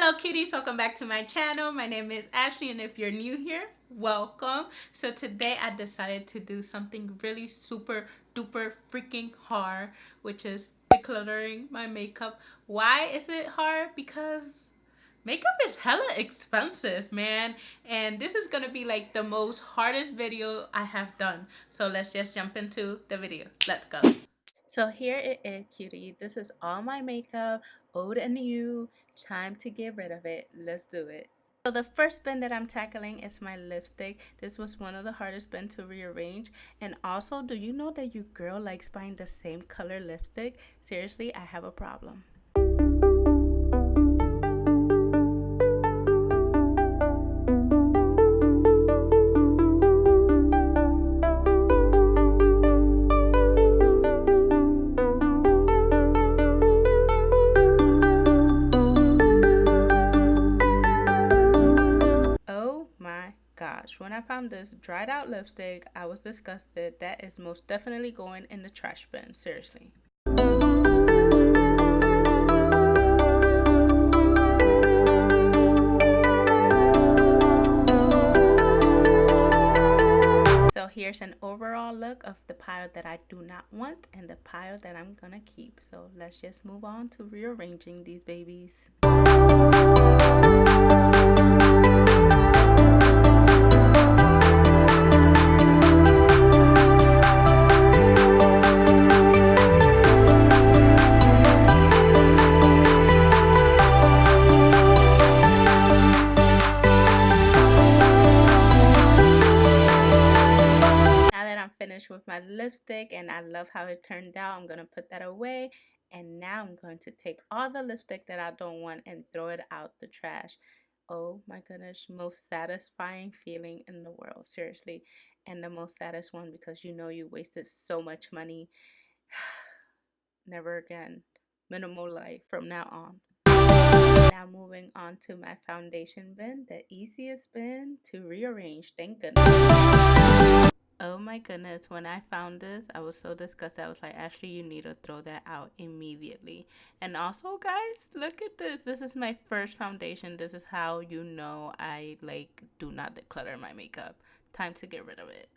Hello cuties, welcome back to my channel. My name is Ashley, and if you're new here, welcome. So today I decided to do something really super duper freaking hard, which is decluttering my makeup. Why is it hard? Because makeup is hella expensive, man, and this is gonna be like the most hardest video I have done. So let's just jump into the video. Let's go. So here it is, cutie. This is all my makeup, old and new. Time to get rid of it. Let's do it. So the first bin that I'm tackling is my lipstick. This was one of the hardest bins to rearrange. And also, do you know that your girl likes buying the same color lipstick? Seriously, I have a problem. When I found this dried out lipstick, I was disgusted. That is most definitely going in the trash bin, seriously. So here's an overall look of the pile that I do not want and the pile that I'm gonna keep. So let's just move on to rearranging these babies. With my lipstick, and I love how it turned out. I'm gonna put that away, and now I'm going to take all the lipstick that I don't want and throw it out the trash. Oh my goodness, most satisfying feeling in the world, seriously. And the most saddest one, because you know you wasted so much money. Never again. Minimal life from now on. Now moving on to my foundation bin, the easiest bin to rearrange, thank goodness. Oh my goodness, when I found this, I was so disgusted. I was like, Ashley, you need to throw that out immediately. And also, guys, look at this. This is my first foundation. This is how you know I do not declutter my makeup. Time to get rid of it.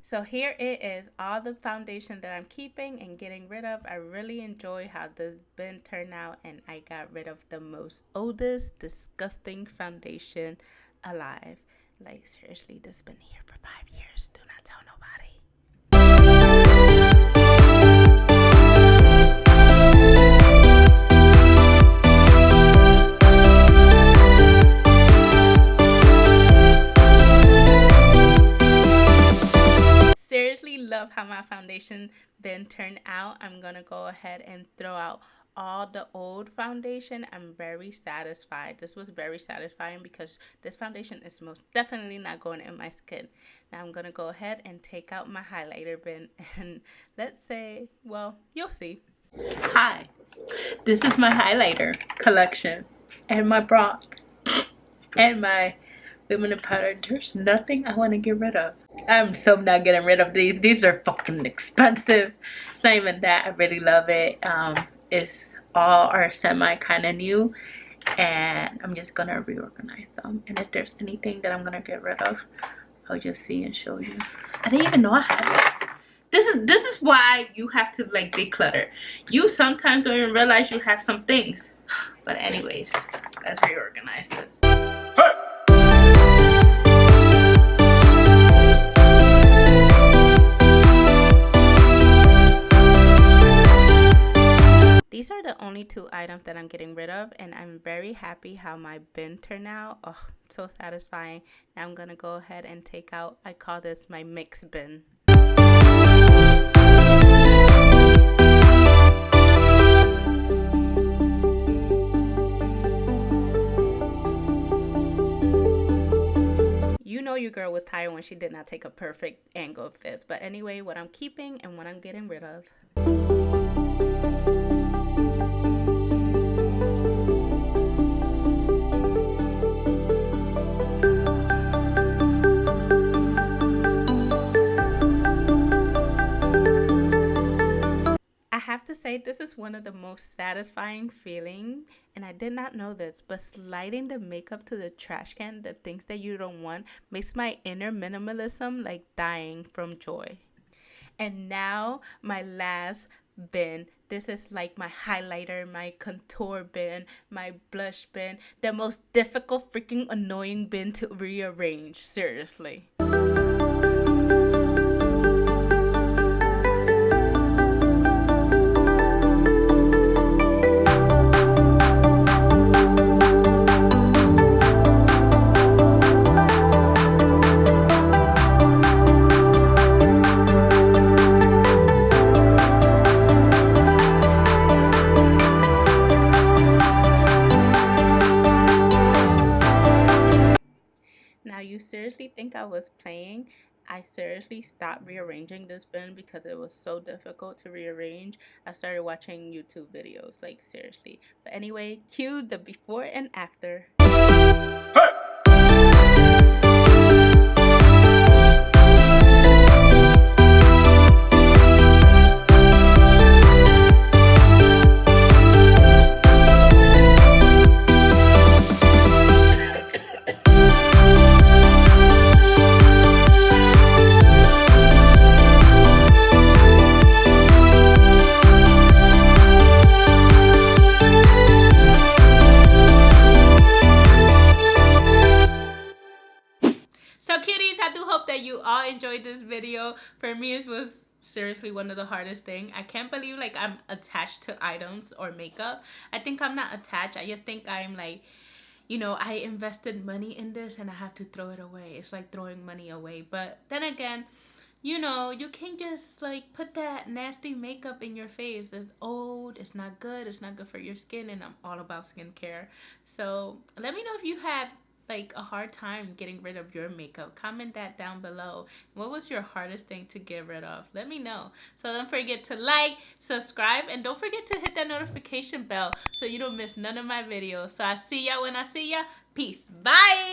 So here it is, all the foundation that I'm keeping and getting rid of. I really enjoy how this bin turned out, and I got rid of the most oldest, disgusting foundation alive. Like, seriously, this has been here for 5 years. Do not tell nobody. Love how my foundation bin turned out. I'm gonna go ahead and throw out all the old foundation. I'm very satisfied. This was very satisfying because this foundation is most definitely not going in my skin. Now I'm gonna go ahead and take out my highlighter bin, and let's say, well, you'll see. Hi, this is my highlighter collection and my bronze and my luminous powder. There's nothing I want to get rid of. I'm so not getting rid of these. These are fucking expensive. It's not even that. I really love it. It's all are semi kind of new, and I'm just gonna reorganize them. And if there's anything that I'm gonna get rid of, I'll just see and show you. I didn't even know I had this. This is why you have to declutter. You sometimes don't even realize you have some things. But anyways, let's reorganize this. These are the only 2 items that I'm getting rid of, and I'm very happy how my bin turned out. Oh, so satisfying. Now I'm gonna go ahead and take out, I call this my mix bin. You know your girl was tired when she did not take a perfect angle of this. But anyway, what I'm keeping and what I'm getting rid of. to say this is one of the most satisfying feeling, and I did not know this, but sliding the makeup to the trash can, the things that you don't want, makes my inner minimalism like dying from joy. And now my last bin. This is like my highlighter, my contour bin, my blush bin, the most difficult freaking annoying bin to rearrange, seriously. Now, you seriously think I was playing? I seriously stopped rearranging this bin because it was so difficult to rearrange. I started watching YouTube videos, like seriously. But anyway, cue the before and after. So cuties, I do hope that you all enjoyed this video. For me, it was seriously one of the hardest thing. I can't believe like I'm attached to items or makeup. I think I'm not attached. I just think I'm like, you know, I invested money in this and I have to throw it away. It's like throwing money away. But then again, you know, you can't just like put that nasty makeup in your face. It's old, it's not good, it's not good for your skin, and I'm all about skincare. So let me know if you had like a hard time getting rid of your makeup. Comment that down below. What was your hardest thing to get rid of? Let me know. So don't forget to like, subscribe, and don't forget to hit that notification bell so you don't miss none of my videos. So I see y'all when I see ya. Peace. Bye.